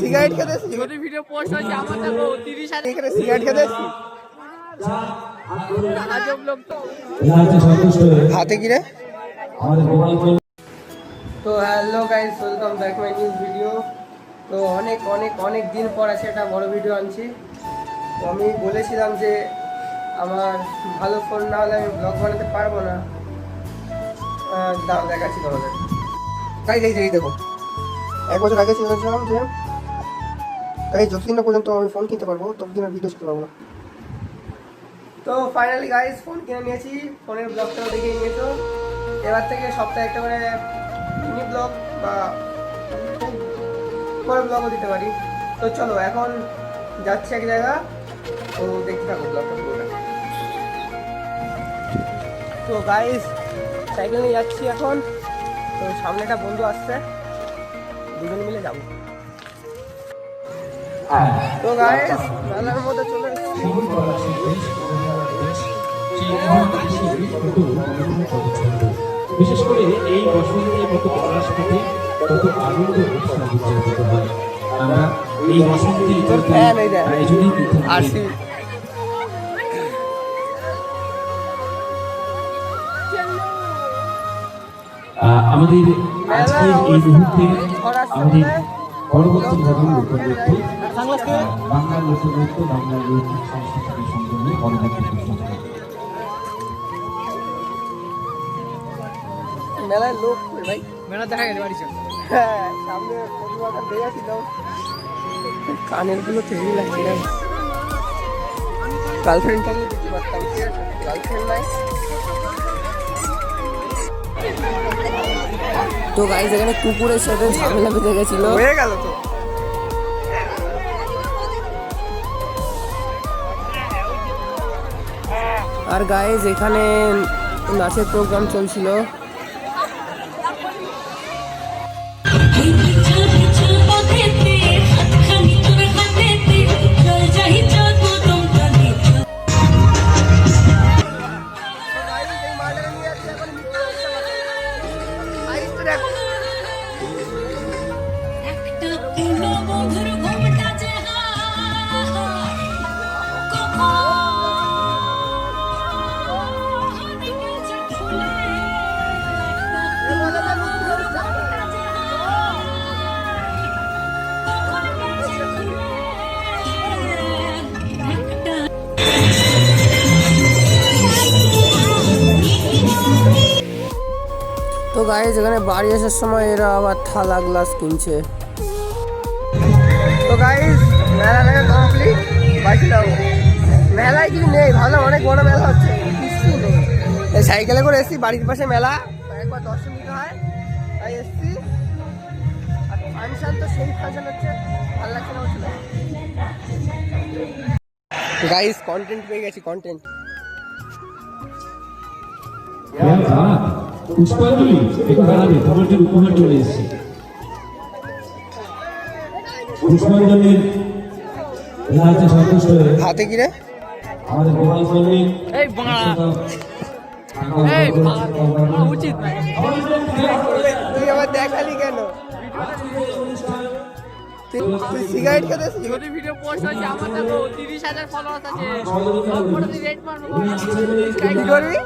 Cigarette খেতে যদি video post হয়েছে আমার দেখো 30,000 এখানে সিগারেট খেতে আজব লোক তো। হাতে কি রে? তো hello guys, welcome back my new video. তো অনেক অনেক অনেক দিন পর আছে একটা বড় ভিডিও আনছি। তো আমি বলেছিলাম যে আমার ভালো ফোন না হলে আমি ব্লগ বানাতে পারবো না। দাও দেখাচ্ছি তোমাদের। তাই এই দেখো, 1 বছর আগে ছিলাম যে তাই যতদিন না পর্যন্ত আমি ফোন কিনতে পারবো ততদিন আর ভিডিও করতে পারবো না। তো ফাইনালি গাইস ফোন কিনে নিয়েছি, ফোনের ব্লগটাও দেখে নিয়েছো। এবার থেকে সপ্তাহে একটা করে মিনি ব্লগ বা খুব বড় ব্লগও দিতে পারি। তো চলো এখন যাচ্ছি এক জায়গা, তো দেখতে থাকো ব্লগটা পুরোটা। তো গাইস সাইকেল নিয়ে যাচ্ছি এখন। তো সামনে একটা বন্ধু আসছে, দুজন মিলে যাবো। তো গাইস মেলার মধ্যে চলে এসেছি। বিশেষ করে এই বসন্তের মতো পড়াশোনাতে কত আনন্দ উৎসাহ উদযাপিত হয়। আমরা এই বসন্তে আয়োজনই করতে পারি। আমাদের আজকের এই মুহূর্তে আমাদের পরবর্তী ঘটনা লোকনৃত্য, বাংলা লোকনৃত্য, বাংলা লোক সাংস্কৃতিক সংগ্রামে পরবর্তী মেলায় লোক ভাই, মেলা দেখা গেছে বাড়ি চল। হ্যাঁ সামনে প্রতিমাটা দেখেছিল, কানের গুলো থেকেই লাগছে না। গার্লফ্রেন্ডটাকে দেখতে পারতাম, গার্লফ্রেন্ড নাই। তো গাইস এখানে কুকুরের সাথে ঝামেলা বেঁধে গেছিল, হয়ে গেল তো। আর গাইস এখানে নাচের প্রোগ্রাম চলছিল। তো গাইস এখানে বাড়ি আসার সময় এরা আবার থালা গ্লাস কিনছে। তো গাইস মেলা দেখা কমপ্লিট, বাড়ি যাবো। মেলায় কিছু নেই, ভালো অনেক বড় মেলা হচ্ছে, কিছু নেই। সাইকেলে করে এসছি, বাড়ির পাশে মেলা, একবার দর্শন দিতে হয় তাই এসছি। আর ফাংশন তো সেই ফাংশন হচ্ছে, ভালো লাগছে না হচ্ছে। গাইস কন্টেন্ট পেয়ে গেছি, কন্টেন্ট। পুষ্পাঞ্জলি একটু দাঁড়াবে, তোমার জন্য উপহার চলে এসেছে। পুষ্পাঞ্জলির রাজ্যে সন্তুষ্ট হয়ে হাতে কি রে? আমাদের গোপাল সৈনিক এই বাংলা উচিত না। তুই আবার দেখালি কেন? তুই সিগারেট খেতে? যদি ভিডিও পোস্ট হয়েছে আমার দেখো 30,000 ফলোয়ার্স আছে, তারপরে তুই রেড মারবো। কি করবি?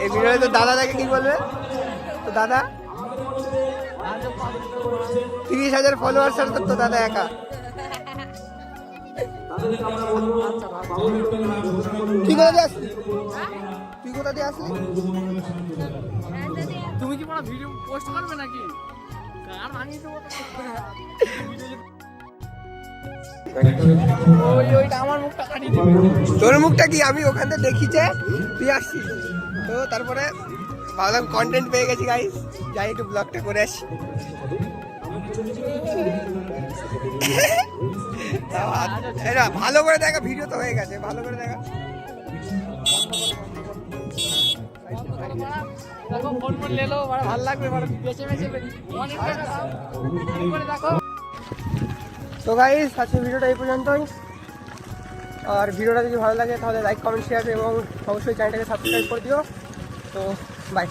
এই ভিডিওতে তো দাদা দেখে কি বলবে? তো দাদা 30,000 ফলোয়ার্স আর তো দাদা একা। তুই কোথা দিয়ে আসলি? তুই কোথা দিয়ে আসলি? তুমি কি বড় ভিডিও পোস্ট করবে নাকি? কার ভাঙি দেবো। ওইটা আমার মুখটা কাটিয়ে দিবি। তোর মুখটা কি আমি ওখান থেকে দেখিছে, তুই আসছিস। তো তারপরে ভাবলাম কন্টেন্ট পেয়ে গেছি গাইস, যাই একটু ব্লগটা করে আসি। এটা ভালো করে দেখা, ভিডিও তো হয়ে গেছে, ভালো করে দেখা। দেখো ফোন ফোন লে লো, বড় ভালো লাগবে, বড় বেঁচে বেঁচে অনেক দেখো। তো গাইস আজকে ভিডিওটা এই পর্যন্তই। আর ভিডিওটা যদি ভালো লাগে তাহলে লাইক কমেন্ট শেয়ার এবং অবশ্যই চ্যানেলটাকে সাবস্ক্রাইব করে দিও। তো বাই।